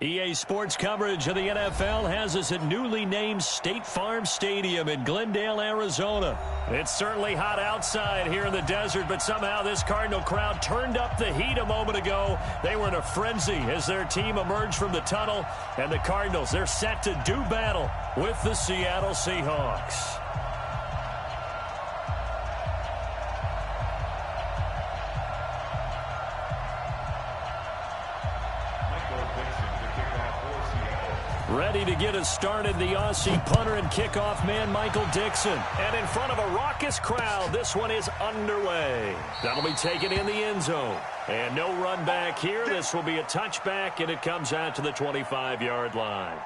EA Sports coverage of the NFL has us at newly named State Farm Stadium in Glendale, Arizona. It's certainly hot outside here in the desert, but somehow this Cardinal crowd turned up the heat a moment ago. They were in a frenzy as their team emerged from the tunnel, and the Cardinals, they're set to do battle with the Seattle Seahawks. Ready to get us started, the Aussie punter and kickoff man, Michael Dixon. And in front of a raucous crowd, this one is underway. That'll be taken in the end zone. And no run back here. This will be a touchback, and it comes out to the 25-yard line.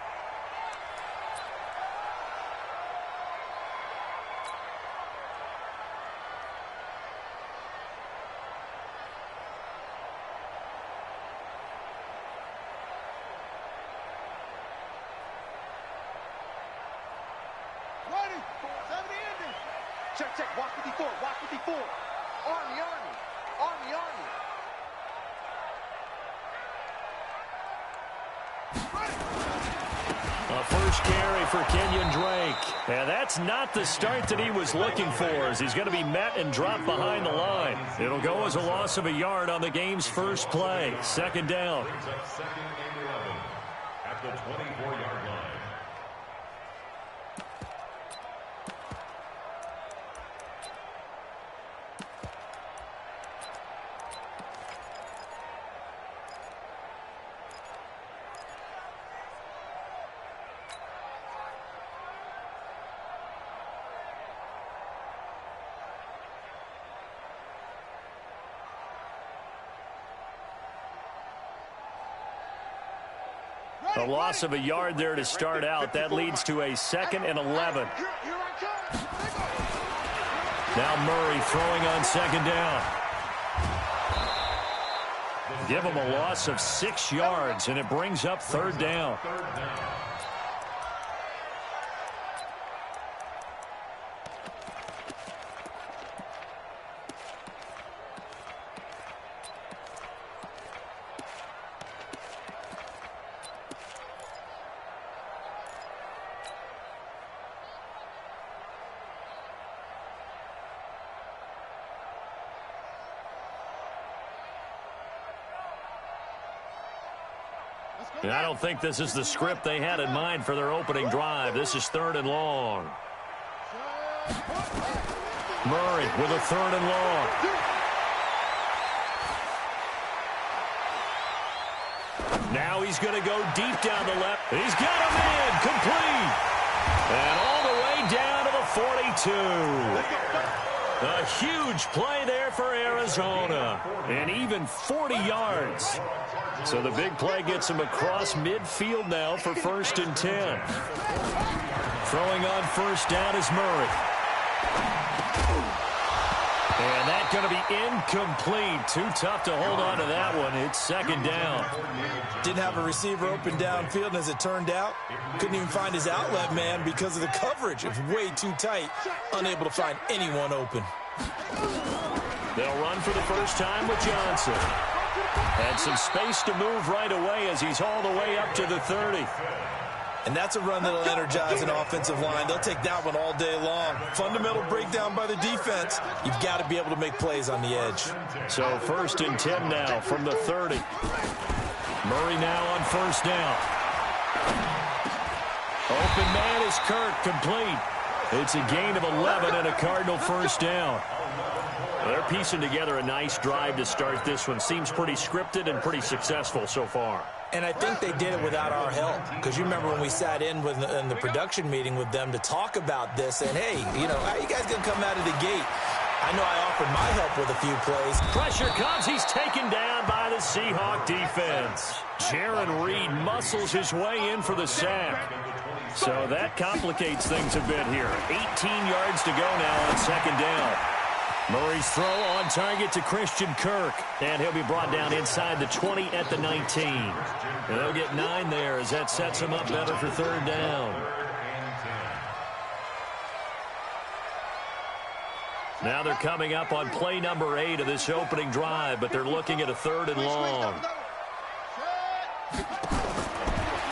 Check, walk 54, walk 54. Army. A first carry for Kenyon Drake. And that's not the start that he was looking for, as he's going to be met and dropped behind the line. It'll go as a loss of a yard on the game's first play. Second down. Second and 11 at the 24-yard line. A loss of a yard there to start out. That leads to a 2nd and 11. Now Murray throwing on second down. Give him a loss of 6 yards, and it brings up third down. And I don't think this is the script they had in mind for their opening drive. This is 3rd and long. Murray with a 3rd and long. Now he's going to go deep down the left. He's got him in, complete. And all the way down to the 42. A huge play there for Arizona. And even 40 yards. So the big play gets him across midfield now for 1st and 10. Throwing on first down is Murray. And that's going to be incomplete. Too tough to hold on to that one. It's 2nd down. Didn't have a receiver open downfield, and as it turned out, couldn't even find his outlet man because of the coverage. It was way too tight, unable to find anyone open. They'll run for the first time with Johnson. And some space to move right away as he's all the way up to the 30. And that's a run that'll energize an offensive line. They'll take that one all day long. Fundamental breakdown by the defense. You've got to be able to make plays on the edge. So 1st and 10 now from the 30. Murray now on first down. Open man is Kirk, complete. It's a gain of 11 and a Cardinal first down. They're piecing together a nice drive to start this one. Seems pretty scripted and pretty successful so far. And I think they did it without our help. Because you remember when we sat in the production meeting with them to talk about this. And, hey, you know, how you guys going to come out of the gate? I know I offered my help with a few plays. Pressure comes. He's taken down by the Seahawk defense. Jaron Reed muscles his way in for the sack. So that complicates things a bit here. 18 yards to go now on 2nd down. Murray's throw on target to Christian Kirk. And he'll be brought down inside the 20 at the 19. And they'll get 9 there as that sets him up better for 3rd down. Now they're coming up on play number 8 of this opening drive, but they're looking at a 3rd and long.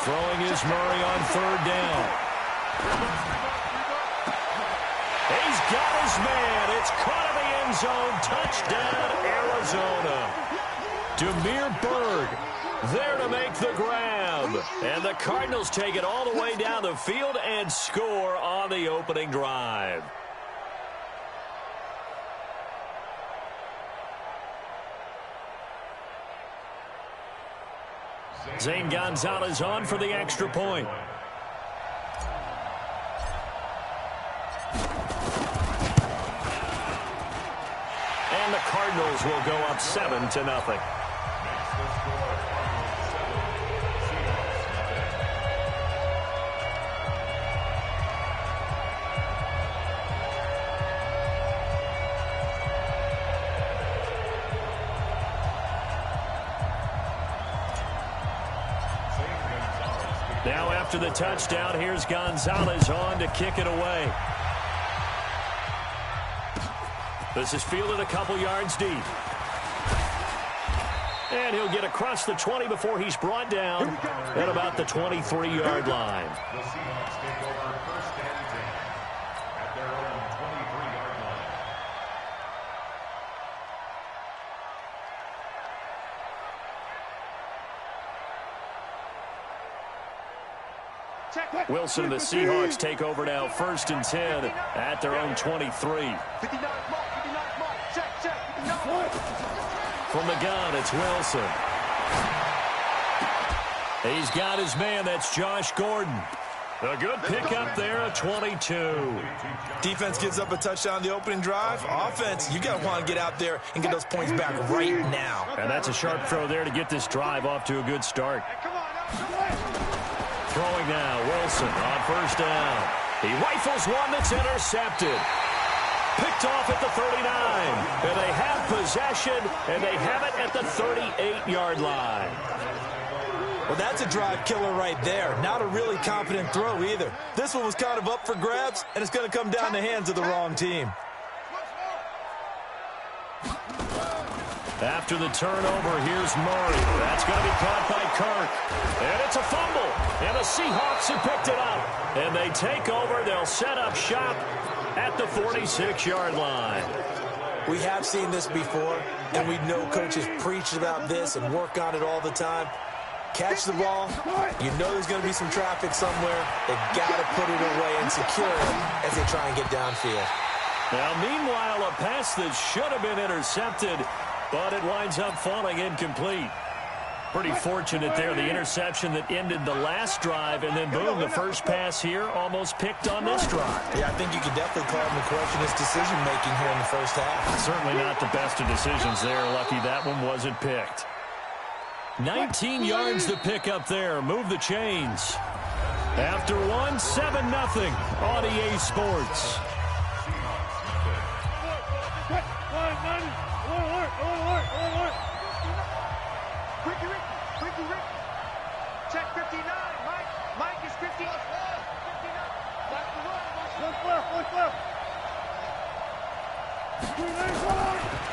Throwing is Murray on third down. He's got his man. It's caught in the end zone. Touchdown, Arizona. Damiere Byrd there to make the grab. And the Cardinals take it all the way down the field and score on the opening drive. Zane Gonzalez on for the extra point. And the Cardinals will go up 7-0. Now after the touchdown, here's Gonzalez on to kick it away. This is fielded a couple yards deep. And he'll get across the 20 before he's brought down at about the 23-yard line. The Seahawks take over first and 10 at their own 23-yard line. Wilson and the Seahawks take over now first and 10 at their own 23. 59 mark, 59 mark, check, 59. From the gun, it's Wilson. He's got his man. That's Josh Gordon. A good pickup there at 22. Defense gives up a touchdown the opening drive. Offense, you got to want to get out there and get those points back right now. And that's a sharp throw there to get this drive off to a good start. Throwing now, Wilson on first down. He rifles one that's intercepted. Picked off at the 39. And they have possession, and they have it at the 38-yard line. Well, that's a drive killer right there. Not a really confident throw either. This one was kind of up for grabs, and it's going to come down the hands of the wrong team. After the turnover, here's Murray. That's going to be caught by Kirk. And it's a fumble. And the Seahawks have picked it up. And they take over. They'll set up shop at the 46-yard line. We have seen this before, and we know coaches preach about this and work on it all the time. Catch the ball. You know there's going to be some traffic somewhere. They've got to put it away and secure it as they try and get downfield. Now, meanwhile, a pass that should have been intercepted, but it winds up falling incomplete. Pretty fortunate there, the interception that ended the last drive, and then boom, the first pass here almost picked on this drive. Yeah, I think you could definitely call him to question his decision-making here in the first half. Certainly not the best of decisions there. Lucky that one wasn't picked. 19 yards to pick up there. Move the chains. After one, 7-0 on EA Sports. Check 59. Mike is 59.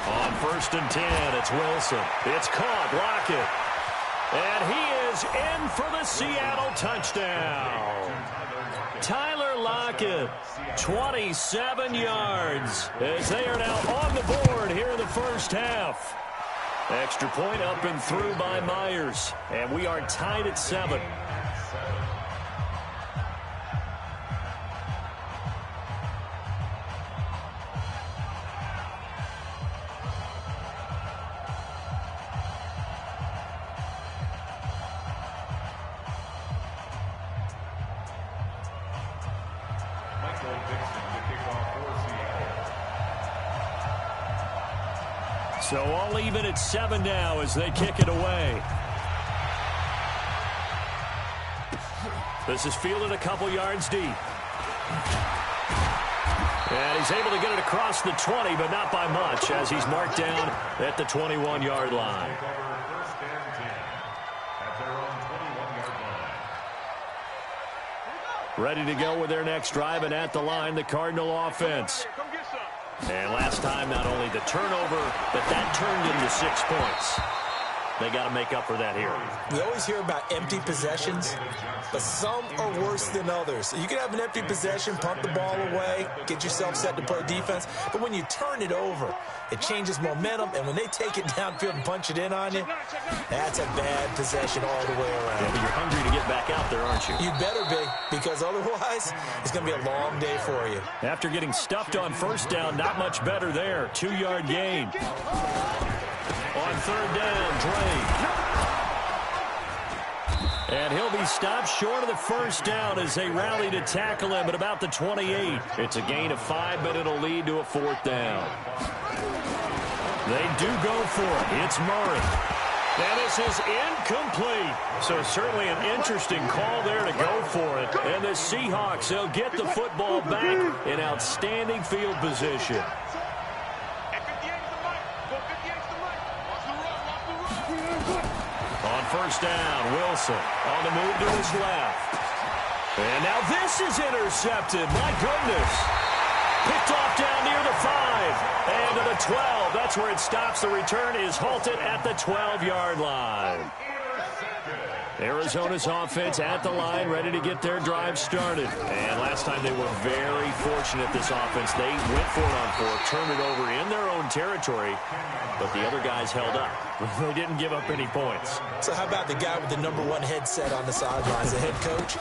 On first and 10, it's Wilson. It's caught. Lockett. And he is in for the Seattle touchdown. Tyler Lockett, 27 yards, as they are now on the board here in the first half. Extra point up and through by Myers. And we are tied at 7. So all even at 7 now as they kick it away. This is fielded a couple yards deep. And he's able to get it across the 20, but not by much, as he's marked down at the 21-yard line. Ready to go with their next drive, and at the line, the Cardinal offense. And last time, not only the turnover, but that turned into 6 points. They got to make up for that here. We always hear about empty possessions, but some are worse than others. You can have an empty possession, pump the ball away, get yourself set to play defense, but when you turn it over, it changes momentum, and when they take it downfield and punch it in on you, that's a bad possession all the way around. Yeah, but you're hungry to get back out there, aren't you? You better be, because otherwise, it's going to be a long day for you. After getting stuffed on first down, not much better there. 2-yard gain. On third down, Drake. And he'll be stopped short of the first down as they rally to tackle him at about the 28. It's a gain of 5, but it'll lead to a 4th down. They do go for it. It's Murray. And this is incomplete. So certainly an interesting call there to go for it. And the Seahawks, they'll get the football back in outstanding field position. On first down, Wilson on the move to his left. And now this is intercepted. My goodness. Picked off down near the 5 and to the 12. That's where it stops. The return is halted at the 12-yard line. Arizona's offense at the line, ready to get their drive started. And last time they were very fortunate, this offense. They went for it on 4, turned it over in their own territory, but the other guys held up. They didn't give up any points. So how about the guy with the number 1 headset on the sidelines, the head coach?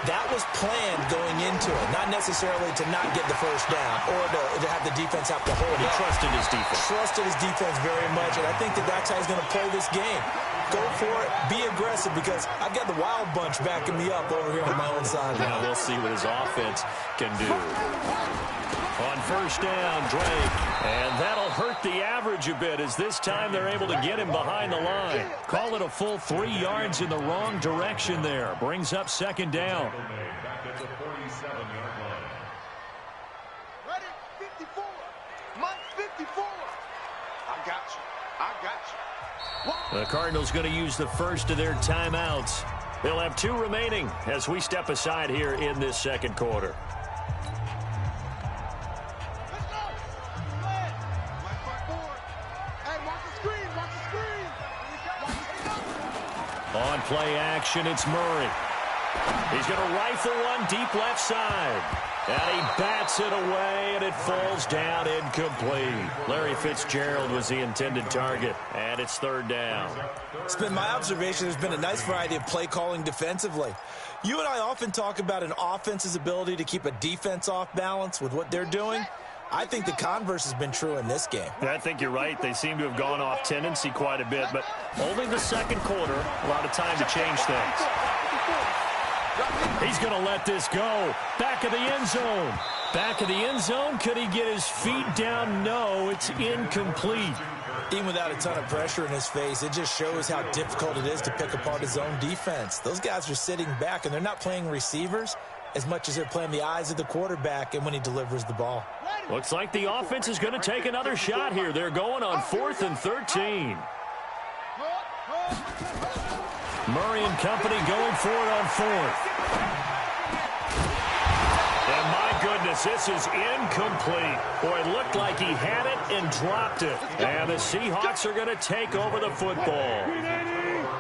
That was planned going into it, not necessarily to not get the first down or to have the defense have to hold it. He trusted his defense. Trusted his defense very much, and I think that's how he's going to play this game. Go for it, be aggressive, because I've got the Wild Bunch backing me up over here on my own side. Now we'll see what his offense can do. On first down, Drake. And that'll hurt the average a bit, as this time they're able to get him behind the line. Call it a full 3 yards in the wrong direction there. Brings up 2nd down. Back at the 47-yard line. Ready? 54. Mike, 54. I got you. I got you. The Cardinals going to use the first of their timeouts. They'll have 2 remaining as we step aside here in this second quarter. On play action, it's Murray. He's going to rifle one deep left side. And he bats it away, and it falls down incomplete. Larry Fitzgerald was the intended target, and it's 3rd down. It's been my observation there's been a nice variety of play calling defensively. You and I often talk about an offense's ability to keep a defense off balance with what they're doing. I think the converse has been true in this game. I think you're right. They seem to have gone off tendency quite a bit, but only the second quarter, a lot of time to change things. He's going to let this go. Back of the end zone. Back of the end zone. Could he get his feet down? No, it's incomplete. Even without a ton of pressure in his face, it just shows how difficult it is to pick apart his own defense. Those guys are sitting back, and they're not playing receivers as much as they're playing the eyes of the quarterback and when he delivers the ball. Looks like the offense is going to take another shot here. They're going on 4th and 13. Murray and company going for it on 4th. And my goodness, this is incomplete. Boy, it looked like he had it and dropped it. And the Seahawks are going to take over the football.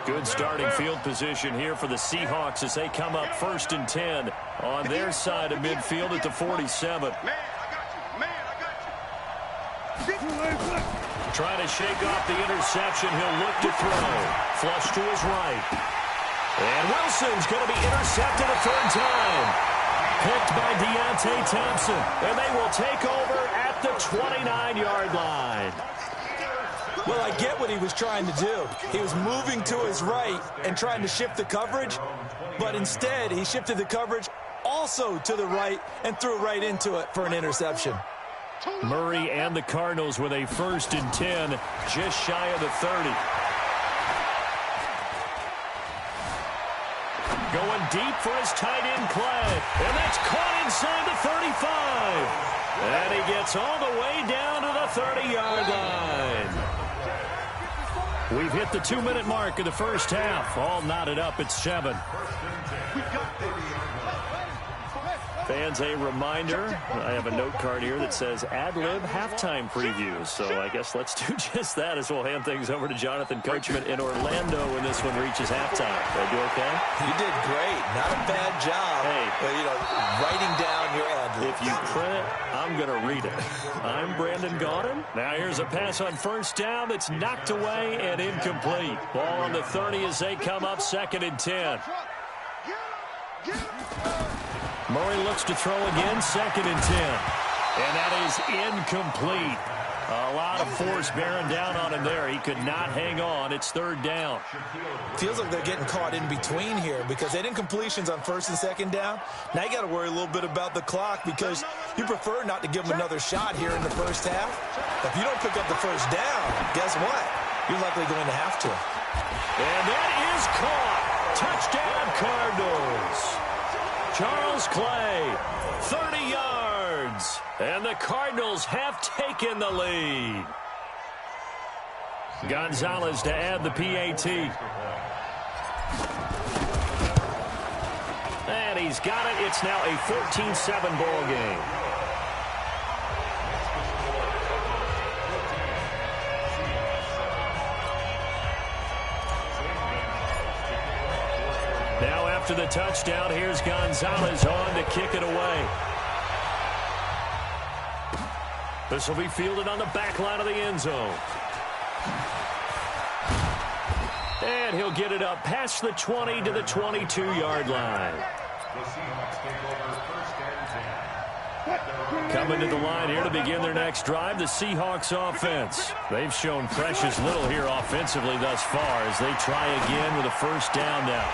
Good starting field position here for the Seahawks as they come up 1st and 10 on their side of midfield at the 47. Trying to shake off the interception. He'll look to throw. Flush to his right. And Wilson's going to be intercepted a 3rd time. Picked by Deontay Thompson. And they will take over at the 29-yard line. Well, I get what he was trying to do. He was moving to his right and trying to shift the coverage, but instead he shifted the coverage also to the right and threw right into it for an interception. Murray and the Cardinals with a 1st and 10, just shy of the 30. Going deep for his tight end, Clyde. And that's caught inside the 35. And he gets all the way down to the 30-yard line. We've hit the 2-minute mark of the first half. All knotted up at 7. Fans, a reminder, I have a note card here that says ad-lib halftime preview. So I guess let's do just that as we'll hand things over to Jonathan Coachman in Orlando when this one reaches halftime. Did I do okay? You did great. Not a bad job. Hey. But, writing down your ad-libs. If you print it, I'm going to read it. I'm Brandon Gaudin. Now here's a pass on first down that's knocked away and incomplete. Ball on the 30 as they come up 2nd and 10. Murray looks to throw again, 2nd and 10. And that is incomplete. A lot of force bearing down on him there. He could not hang on. It's 3rd down. Feels like they're getting caught in between here because they did incompletions on 1st and 2nd down. Now you got to worry a little bit about the clock because you prefer not to give them another shot here in the first half. If you don't pick up the 1st down, guess what? You're likely going to have to. And that is caught. Touchdown, Cardinals. Charles Clay, 30 yards. And the Cardinals have taken the lead. Gonzalez to add the PAT. And he's got it. It's now a 14-7 ball game. Now after the touchdown, here's Gonzalez on to kick it away. This will be fielded on the back line of the end zone. And he'll get it up past the 20 to the 22-yard line. Coming to the line here to begin their next drive, the Seahawks offense. They've shown precious little here offensively thus far as they try again with a 1st down now.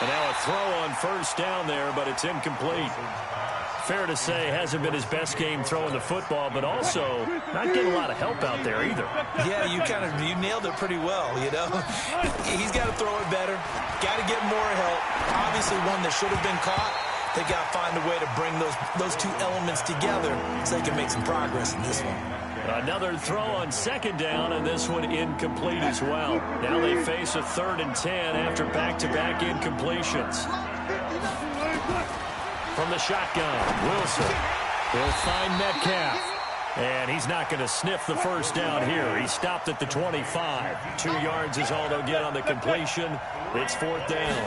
And now a throw on 1st down there, but it's incomplete. Fair to say, hasn't been his best game throwing the football, but also not getting a lot of help out there either. Yeah, you nailed it pretty well, He's got to throw it better. Got to get more help. Obviously one that should have been caught. They got to find a way to bring those two elements together so they can make some progress in this one. Another throw on 2nd down, and this one incomplete as well. Now they face a 3rd and 10 after back-to-back incompletions. From the shotgun, Wilson. He'll find Metcalf. And he's not going to sniff the 1st down here. He stopped at the 25. 2 yards is all they'll get on the completion. It's 4th down.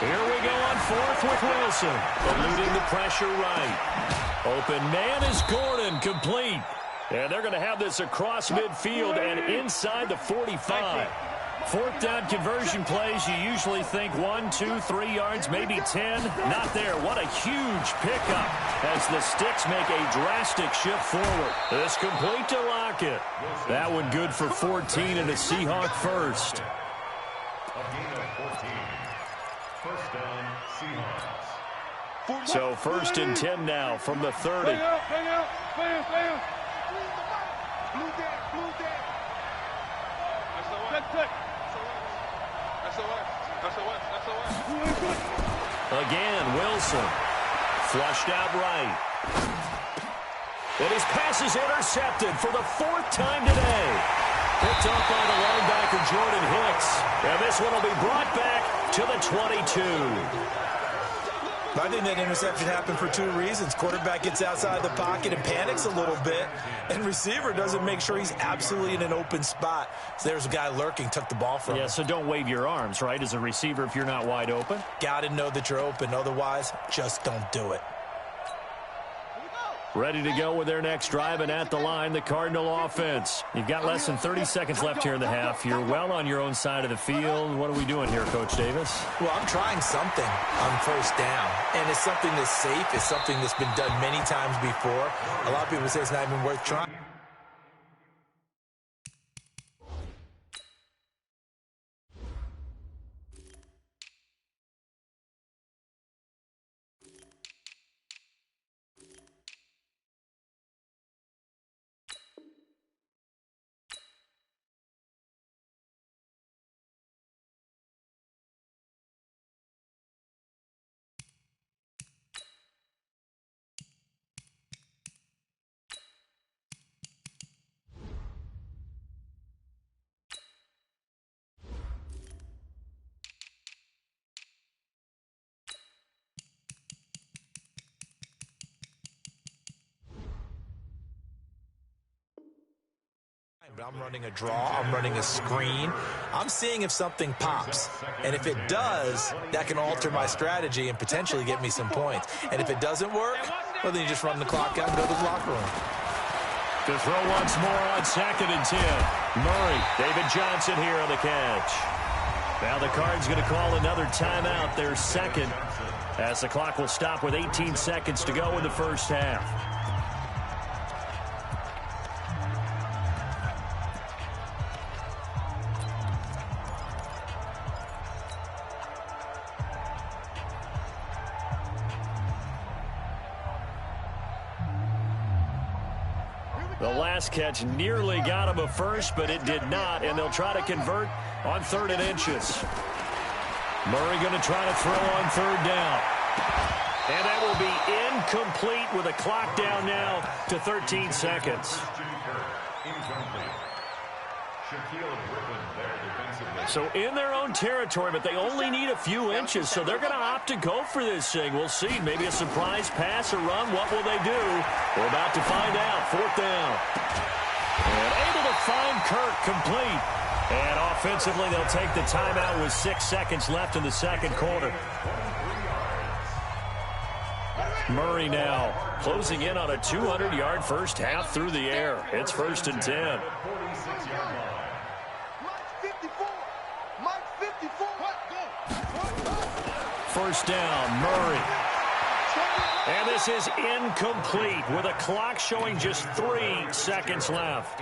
Here we go on 4th with Wilson. Eluding the pressure right. Open man is Gordon, complete. And they're going to have this across midfield and inside the 45. 4th down conversion plays, you usually think 1, 2, 3 yards, maybe 10. Not there. What a huge pickup as the Sticks make a drastic shift forward. This complete to Lockett. That one good for 14 and a Seahawk first. So 1st and 10 now from the 30. Again, Wilson. Flushed out right. And his pass is intercepted for the 4th time today. Picked up by the linebacker, Jordan Hicks. And this one will be brought back to the 22. I think that interception happened for 2 reasons. Quarterback gets outside the pocket and panics a little bit, and receiver doesn't make sure he's absolutely in an open spot. So there's a guy lurking, took the ball from him. Yeah, so don't wave your arms, right, as a receiver if you're not wide open. Got to know that you're open. Otherwise, just don't do it. Ready to go with their next drive, and at the line, the Cardinal offense. You've got less than 30 seconds left here in the half. You're well on your own side of the field. What are we doing here, Coach Davis? Well, I'm trying something on 1st down, and it's something that's safe. It's something that's been done many times before. A lot of people say it's not even worth trying. running a draw. I'm running a screen. I'm seeing if something pops. And if it does, that can alter my strategy and potentially get me some points. And if it doesn't work, well, then you just run the clock out and go to the locker room. To throw once more on 2nd and 10. Murray, David Johnson here on the catch. Now the Cards going to call another timeout, their second, as the clock will stop with 18 seconds to go in the first half. The last catch nearly got him a first, but it did not, and they'll try to convert on 3rd and inches. Murray going to try to throw on 3rd down. And that will be incomplete with a clock down now to 13 seconds. So in their own territory, but they only need a few inches, so they're going to opt to go for this thing. We'll see. Maybe a surprise pass or run. What will they do? We're about to find out. 4th down. And able to find Kirk complete. And offensively, they'll take the timeout with 6 seconds left in the second quarter. Murray now closing in on a 200-yard first half through the air. It's 1st and 10. First down, Murray. And this is incomplete with a clock showing just 3 seconds left.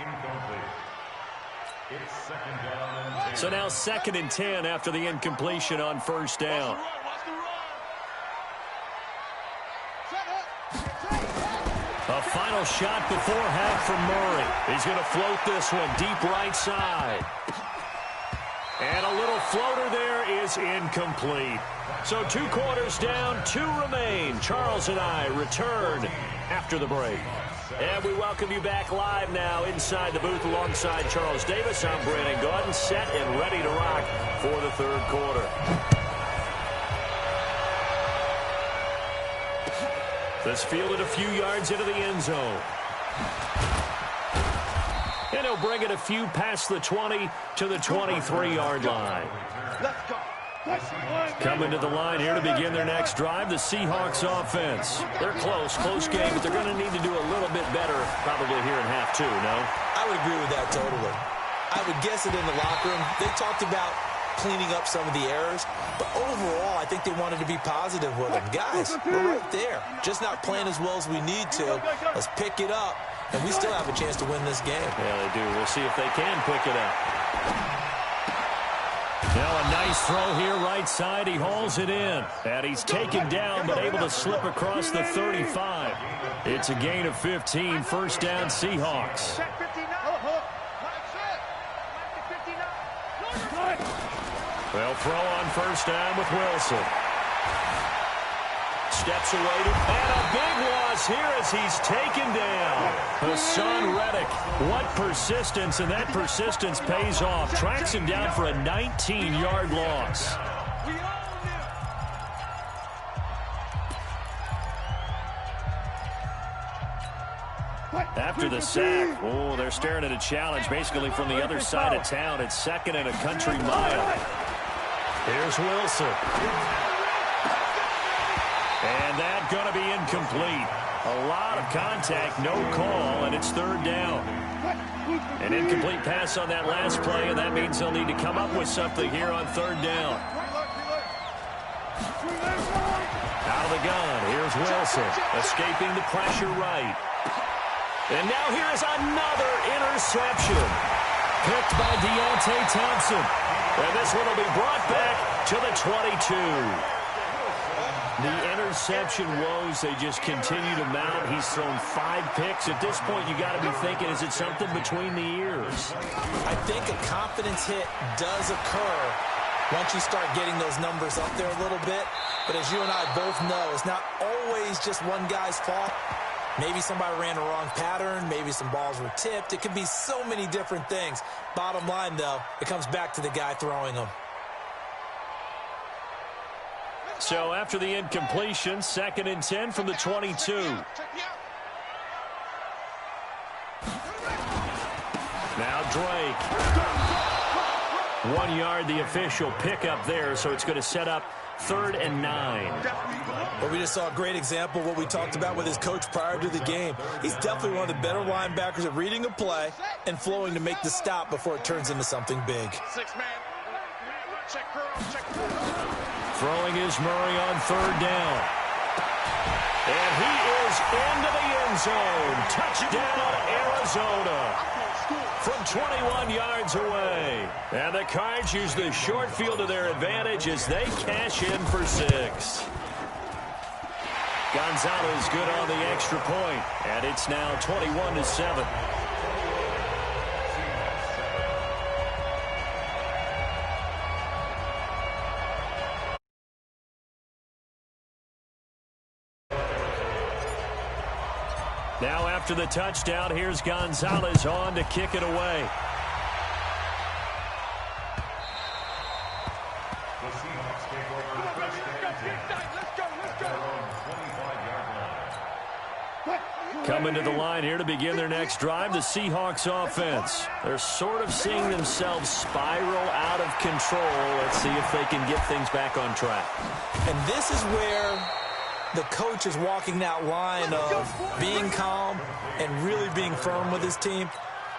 So now 2nd and 10 after the incompletion on first down. A final shot before half from Murray. He's going to float this one deep right side. And a little floater there is incomplete. So 2 quarters down, 2 remain. Charles and I return after the break. And we welcome you back live now inside the booth alongside Charles Davis. I'm Brandon Gaudin, set and ready to rock for the 3rd quarter. This fielded a few yards into the end zone. And he'll bring it a few past the 20 to the 23-yard line. Let's go. Coming to the line here to begin their next drive, the Seahawks offense. They're close game, but they're going to need to do a little bit better probably here in half 2, no? I would agree with that totally. I would guess it in the locker room. They talked about cleaning up some of the errors, but overall, I think they wanted to be positive with them. Guys, we're right there. Just not playing as well as we need to. Let's pick it up, and we still have a chance to win this game. Yeah, they do. We'll see if they can pick it up. Now a nice throw here right side. He hauls it in. And he's taken down but able to slip across the 35. It's a gain of 15. First down, Seahawks. They'll throw on first down with Wilson. Steps away and a big loss here as he's taken down. Hassan Reddick. What persistence, and that persistence pays off. Tracks him down for a 19-yard loss. After the sack, oh, they're staring at a challenge basically from the other side of town. It's 2nd and a country mile. Here's Wilson. And that's going to be incomplete. A lot of contact, no call, and it's 3rd down. An incomplete pass on that last play, and that means they'll need to come up with something here on 3rd down. Out of the gun, here's Wilson, escaping the pressure right. And now here's another interception. Picked by Deontay Thompson. And this one will be brought back to the 22. The interception woes, they just continue to mount. He's thrown 5 picks. At this point, you got to be thinking, is it something between the ears? I think a confidence hit does occur once you start getting those numbers up there a little bit. But as you and I both know, it's not always just one guy's fault. Maybe somebody ran a wrong pattern. Maybe some balls were tipped. It could be so many different things. Bottom line, though, it comes back to the guy throwing them. So after the incompletion, 2nd and 10 from the 22. Now break. 1 yard, the official pickup there, so it's going to set up 3rd and 9. Well, we just saw a great example of what we talked about with his coach prior to the game. He's definitely one of the better linebackers at reading a play and flowing to make the stop before it turns into something big. 6-man. Check curl, check curl. Throwing is Murray on 3rd down. And he is into the end zone. Touchdown, Arizona. From 21 yards away. And the Cards use the short field to their advantage as they cash in for 6. Gonzalez good on the extra point. And it's now 21-7. Now after the touchdown, here's Gonzalez on to kick it away. The Seahawks take over first and 10. Coming to the line here to begin their next drive, the Seahawks offense. They're sort of seeing themselves spiral out of control. Let's see if they can get things back on track. And this is where the coach is walking that line of being calm and really being firm with his team.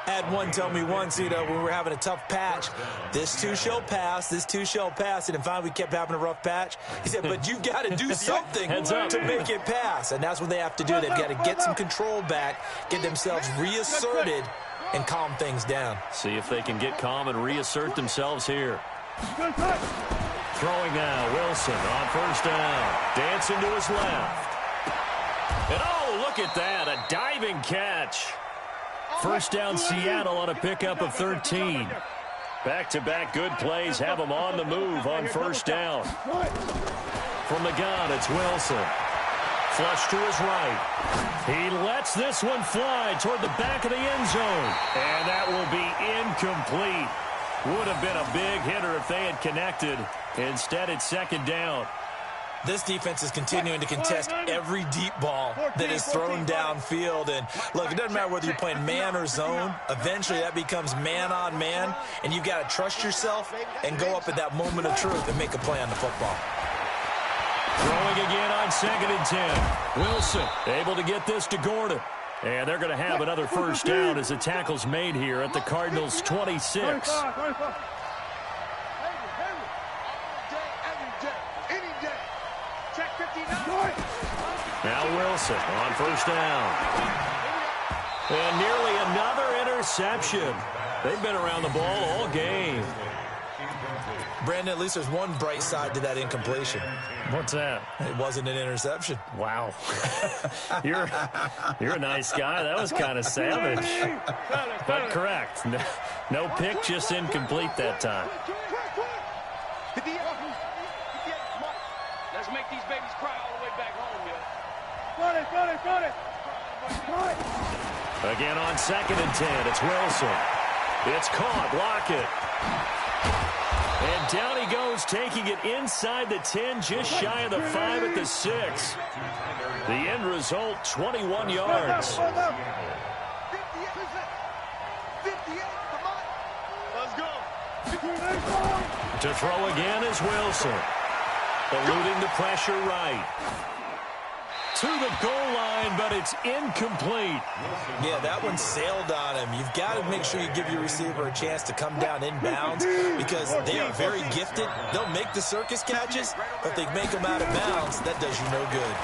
I had one tell me once, when we were having a tough patch, this too shall pass, this too shall pass. And finally we kept having a rough patch. He said, but you've got to do something to make it pass. And that's what they have to do. They've got to get some control back, get themselves reasserted, and calm things down. See if they can get calm and reassert themselves here. Throwing now, Wilson on 1st down. Dancing to his left. And oh, look at that, a diving catch. 1st down, Seattle on a pickup of 13. Back-to-back good plays have them on the move on 1st down. From the gun, it's Wilson. Flush to his right. He lets this one fly toward the back of the end zone. And that will be incomplete. Would have been a big hitter if they had connected. Instead, it's 2nd down. This defense is continuing to contest every deep ball that is thrown downfield. And, look, it doesn't matter whether you're playing man or zone. Eventually, that becomes man-on-man, and you've got to trust yourself and go up at that moment of truth and make a play on the football. Throwing again on 2nd and 10. Wilson able to get this to Gordon. And they're going to have another 1st down as the tackle's made here at the Cardinals' 26. Now Wilson on 1st down. And nearly another interception. They've been around the ball all game. Brandon, at least there's one bright side to that incompletion. What's that? It wasn't an interception. Wow. You're a nice guy. That was kind of savage. But correct. No pick, just incomplete that time. Let's make these babies cry all the way back home, man. Again on 2nd and 10, it's Wilson. It's caught, Lockett. And down he goes, taking it inside the 10, just shy of the 5 at the 6. The end result, 21 yards. 58, come on. Let's go. To throw again is Wilson. Eluding the pressure right. To the goal line, but it's incomplete. Yeah, that one sailed on him. You've got to make sure you give your receiver a chance to come down inbounds because they are very gifted. They'll make the circus catches, but they make them out of bounds. That does you no good.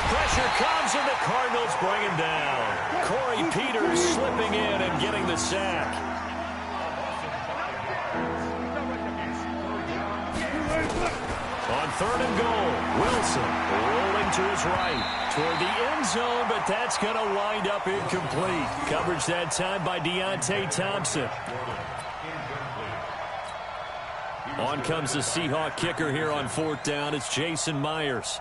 Pressure comes, and the Cardinals bring him down. Corey Peters slipping in and getting the sack. On 3rd and goal, Wilson rolling to his right toward the end zone, but that's going to wind up incomplete. Coverage that time by Deontay Thompson. On comes the Seahawk kicker here on 4th down. It's Jason Myers.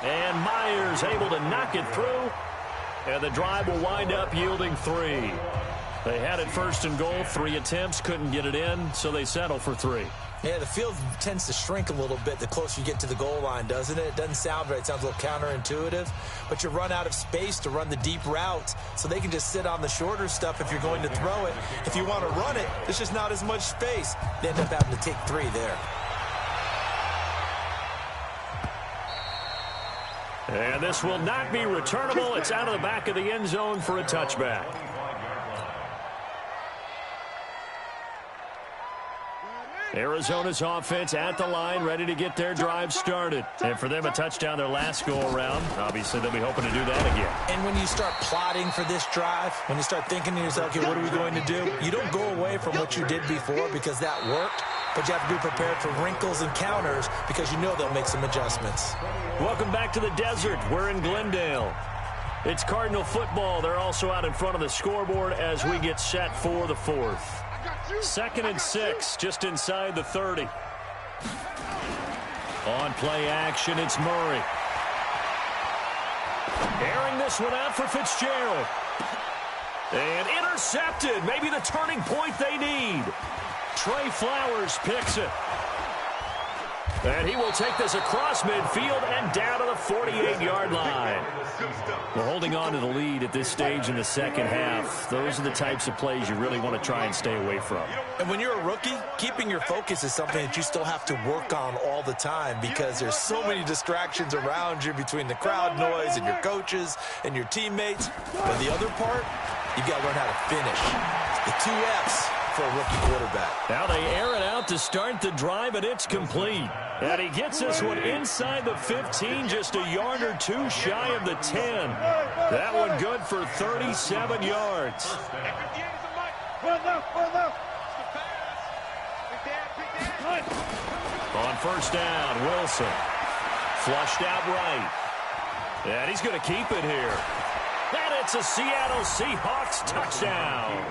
And Myers able to knock it through. And the drive will wind up yielding 3. They had it 1st and goal, 3 attempts, couldn't get it in, so they settle for 3. Yeah, the field tends to shrink a little bit the closer you get to the goal line, doesn't it? It doesn't sound right. It sounds a little counterintuitive. But you run out of space to run the deep routes, so they can just sit on the shorter stuff if you're going to throw it. If you want to run it, there's just not as much space. They end up having to take 3 there. And this will not be returnable. It's out of the back of the end zone for a touchback. Arizona's offense at the line, ready to get their drive started. And for them, a touchdown their last go-around. Obviously, they'll be hoping to do that again. And when you start plotting for this drive, when you start thinking to yourself, okay, what are we going to do? You don't go away from what you did before because that worked, but you have to be prepared for wrinkles and counters because you know they'll make some adjustments. Welcome back to the desert. We're in Glendale. It's Cardinal football. They're also out in front of the scoreboard as we get set for the 4th. 2nd and 6, just inside the 30. On play action, it's Murray. Airing this one out for Fitzgerald. And intercepted. Maybe the turning point they need. Trey Flowers picks it. And he will take this across midfield and down to the 48-yard line. We're holding on to the lead at this stage in the second half. Those are the types of plays you really want to try and stay away from. And when you're a rookie, keeping your focus is something that you still have to work on all the time because there's so many distractions around you between the crowd noise and your coaches and your teammates. But the other part, you've got to learn how to finish. The 2 F's for a rookie quarterback. Now they air it out to start the drive, and it's complete. And he gets this one inside the 15, just a yard or 2 shy of the 10. That one good for 37 yards. On first down, Wilson. Flushed out right. And he's going to keep it here. And it's a Seattle Seahawks touchdown.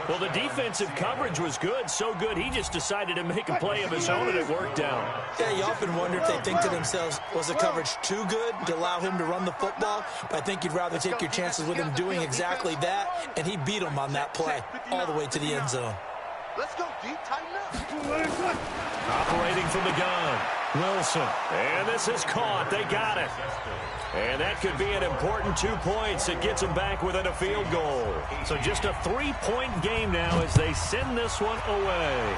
Well, the defensive coverage was good, so good he just decided to make a play of his own, and it worked out. Yeah, you often wonder if they think to themselves, was the coverage too good to allow him to run the football? But I think you'd rather take your chances with him doing exactly that, and he beat him on that play all the way to the end zone. Let's go deep, tighten up. Operating from the gun, Wilson. And this is caught. They got it. And that could be an important 2 points. It gets them back within a field goal. So just a 3-point game now as they send this one away.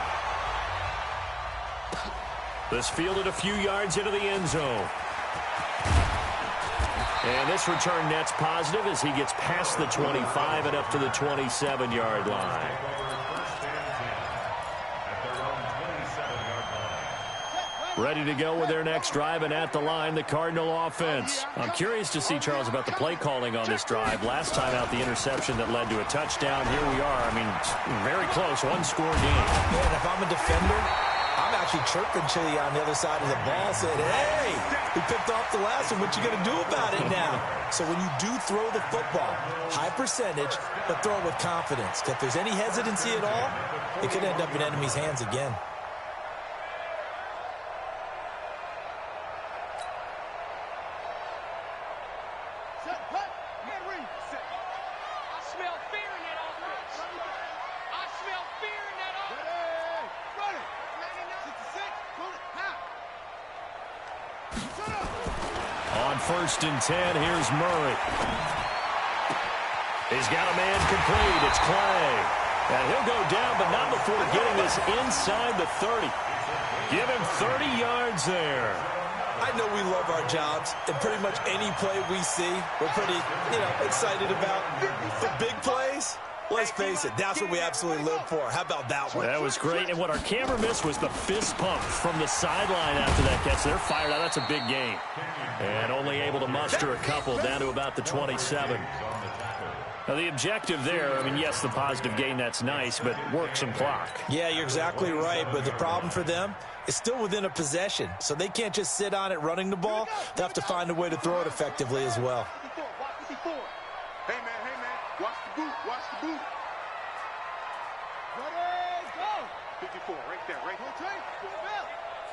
This fielded a few yards into the end zone. And this return net's positive as he gets past the 25 and up to the 27-yard line. Ready to go with their next drive, and at the line, the Cardinal offense. I'm curious to see, Charles, about the play calling on this drive. Last time out, the interception that led to a touchdown. Here we are. I mean, very close, 1-score game. Yeah, and if I'm a defender, I'm actually chirping Chili on the other side of the ball, saying, hey, we picked off the last one. What you going to do about it now? So when you do throw the football, high percentage, but throw it with confidence. If there's any hesitancy at all, it could end up in enemy's hands again. First and 10, here's Murray. He's got a man complete. It's Clay. And he'll go down, but not before getting this inside the 30. Give him 30 yards there. I know we love our jobs, and pretty much any play we see, we're pretty, excited about. But big plays, let's face it, that's what we absolutely live for. How about that one? That was great, and what our camera missed was the fist pump from the sideline after that catch. They're fired out. That's a big game. And only able to muster a couple down to about the 27. Now, the objective there, I mean, yes, the positive gain, that's nice, but work some clock. Yeah, you're exactly right, but the problem for them is still within a possession, so they can't just sit on it running the ball. They have to find a way to throw it effectively as well. Hey, man, watch the boot, Ready, go! 54, right there, right there.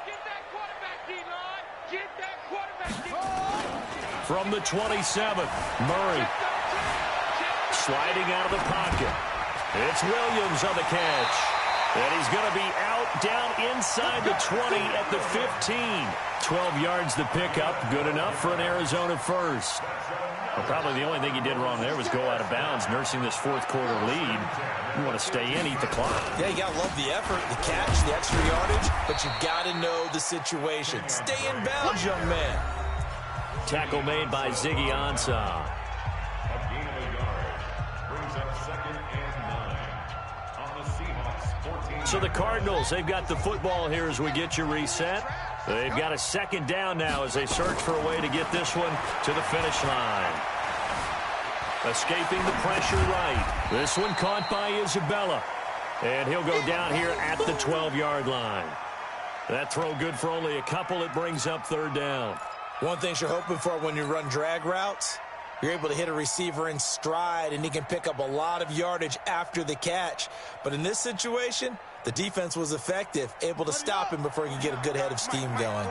Get that quarterback, D-line. Get that quarterback, D-line. From the 27, Murray. Sliding out of the pocket. It's Williams on the catch. And he's going to be out down inside the 20 at the 15. 12 yards to pick up. Good enough for an Arizona first. Well, probably the only thing he did wrong there was go out of bounds, nursing this fourth quarter lead. You want to stay in, eat the clock. Yeah, you got to love the effort, the catch, the extra yardage, but you got to know the situation. Stay in bounds, young man. Tackle made by Ziggy Ansah. A gain of a yard brings up 2nd and 9 on the Seahawks 14. So the Cardinals, they've got the football here as we get you reset. They've got a second down now as they search for a way to get this one to the finish line. Escaping the pressure right. This one caught by Isabella. And he'll go down here at the 12-yard line. That throw good for only a couple. It brings up third down. One thing you're hoping for when you run drag routes, you're able to hit a receiver in stride, and he can pick up a lot of yardage after the catch. But in this situation, the defense was effective, able to stop him before he could get a good head of steam going.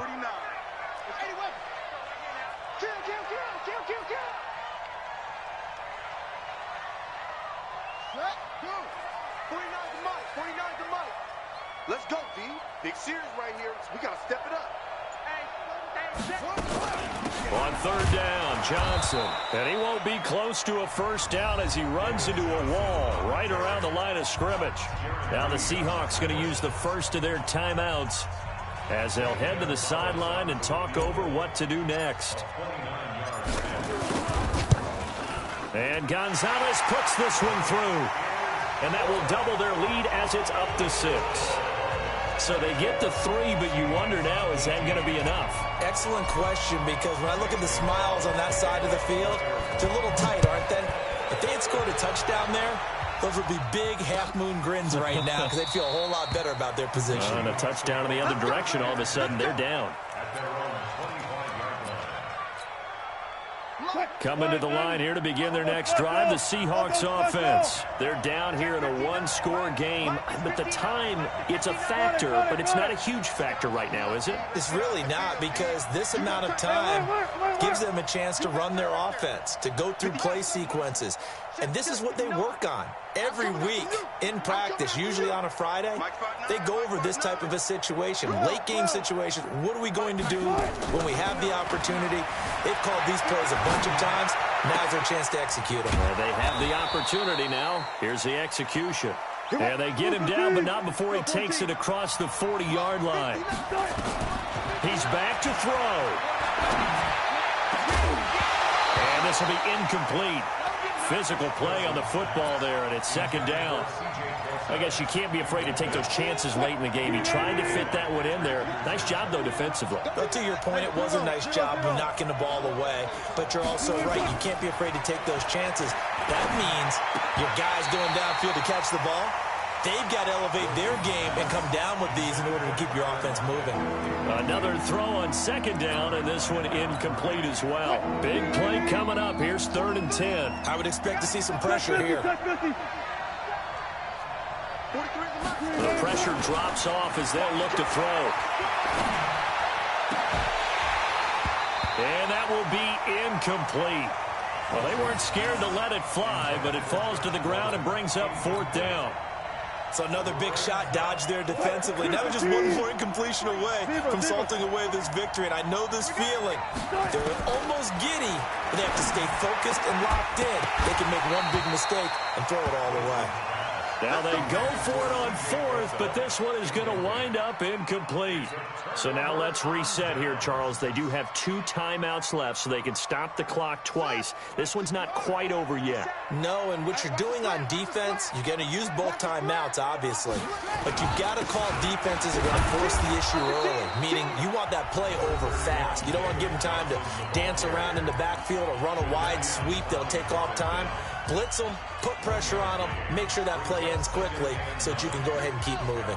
Let's go, D. Big series right here. We got to step it up. On third down, Johnson. And he won't be close to a first down as he runs into a wall right around the line of scrimmage. Now the Seahawks going to use the first of their timeouts as they'll head to the sideline and talk over what to do next. And Gonzalez puts this one through. And that will double their lead as it's up to 6. So they get the 3, but you wonder now, is that going to be enough? Excellent question, because when I look at the smiles on that side of the field, they're a little tight, aren't they? If they had scored a touchdown there, those would be big half-moon grins right now because they'd feel a whole lot better about their position. And a touchdown in the other direction, all of a sudden they're down. Coming to the line here to begin their next drive, the Seahawks offense. They're down here in a one-score game, but the time, it's a factor, but it's not a huge factor right now, is it? It's really not, because this amount of time gives them a chance to run their offense, to go through play sequences. And this is what they work on every week in practice, usually on a Friday. They go over this type of a situation, late game situation. What are we going to do when we have the opportunity? They've called these plays a bunch of times. Now's their chance to execute them. Well, they have the opportunity now. Here's the execution. And they get him down, but not before he takes it across the 40-yard line. He's back to throw. And this will be incomplete. Physical play on the football there, and it's second down. I guess you can't be afraid to take those chances late in the game. He tried to fit that one in there. Nice job, though, defensively. But to your point, it was a nice job of knocking the ball away. But you're also right. You can't be afraid to take those chances. That means your guys going downfield to catch the ball, they've got to elevate their game and come down with these in order to keep your offense moving. Another throw on second down, and this one incomplete as well. Big play coming up. Here's 3rd and 10. I would expect to see some pressure here. The pressure drops off as they'll look to throw. And that will be incomplete. Well, they weren't scared to let it fly, but it falls to the ground and brings up 4th down. So another big shot dodged there defensively. Now they're just one more incompletion away from salting away this victory. And I know this feeling. They're almost giddy, but they have to stay focused and locked in. They can make one big mistake and throw it all away. Now they go for it on 4th, but this one is going to wind up incomplete. So now let's reset here, Charles. They do have 2 timeouts left, so they can stop the clock twice. This one's not quite over yet. No, and what you're doing on defense, you're going to use both timeouts, obviously. But you've got to call defenses that are going to force the issue early, meaning you want that play over fast. You don't want to give them time to dance around in the backfield or run a wide sweep that'll take off time. Blitz them, put pressure on them, make sure that play ends quickly so that you can go ahead and keep moving.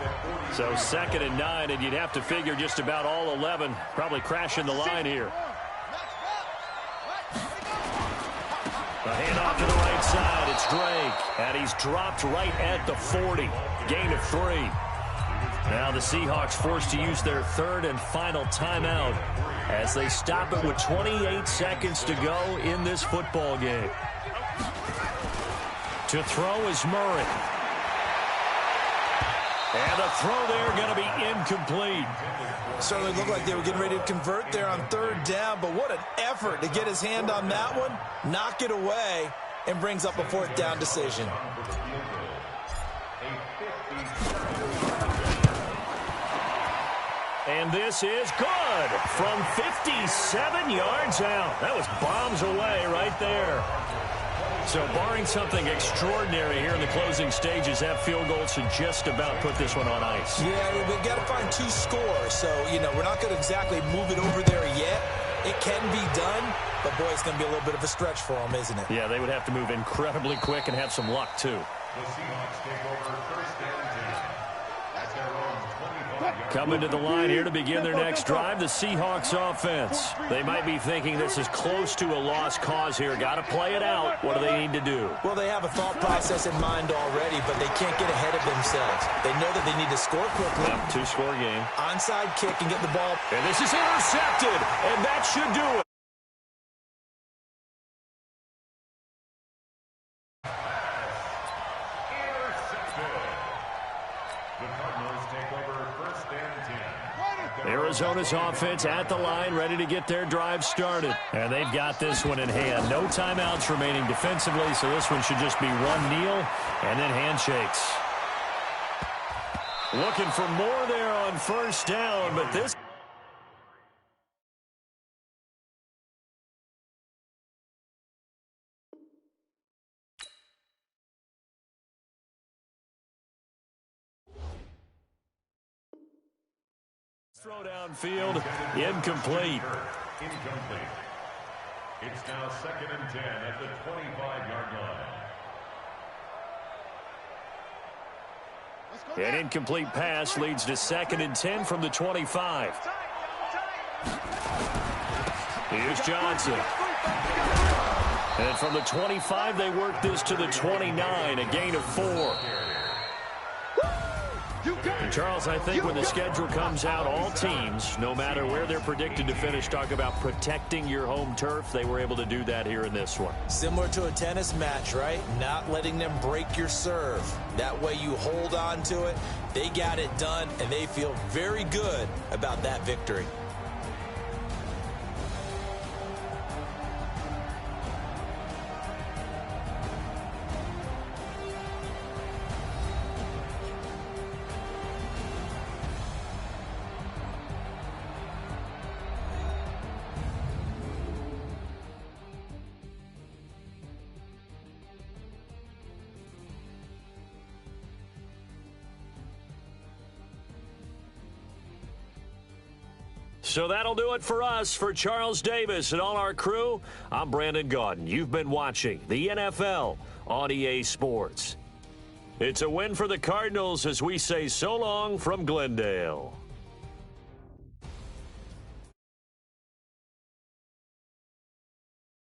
So 2nd and 9, and you'd have to figure just about all 11 probably crashing the line here. A handoff to the right side. It's Drake, and he's dropped right at the 40. Gain of 3. Now the Seahawks forced to use their 3rd and final timeout as they stop it with 28 seconds to go in this football game. To throw is Murray. And the throw there going to be incomplete. Certainly looked like they were getting ready to convert there on third down, but what an effort to get his hand on that one, knock it away, and brings up a fourth down decision. And this is good from 57 yards out. That was bombs away right there. So barring something extraordinary here in the closing stages, that field goal should just about put this one on ice. Yeah, we've got to find 2 scores. So, we're not going to exactly move it over there yet. It can be done, but, boy, it's going to be a little bit of a stretch for them, isn't it? Yeah, they would have to move incredibly quick and have some luck, too. The Seahawks take over first and 10. At their own 25-yard Coming to the line here to begin their next drive, the Seahawks offense. They might be thinking this is close to a lost cause here. Got to play it out. What do they need to do? Well, they have a thought process in mind already, but they can't get ahead of themselves. They know that they need to score quickly. Yep, 2-score game. Onside kick and get the ball. And this is intercepted, and that should do it. Arizona's offense at the line, ready to get their drive started. And they've got this one in hand. No timeouts remaining defensively, so this one should just be one kneel and then handshakes. Looking for more there on first down, but this... throw downfield, incomplete. It's now 2nd and 10 at the 25-yard line. An incomplete pass leads to 2nd and 10 from the 25. Here's Johnson. And from the 25, they work this to the 29, a gain of 4. And Charles, I think when the schedule comes out, all teams, no matter where they're predicted to finish, talk about protecting your home turf. They were able to do that here in this one. Similar to a tennis match, right? Not letting them break your serve. That way you hold on to it. They got it done, and they feel very good about that victory. So that'll do it for us. For Charles Davis and all our crew, I'm Brandon Gaudin. You've been watching the NFL on EA Sports. It's a win for the Cardinals as we say so long from Glendale.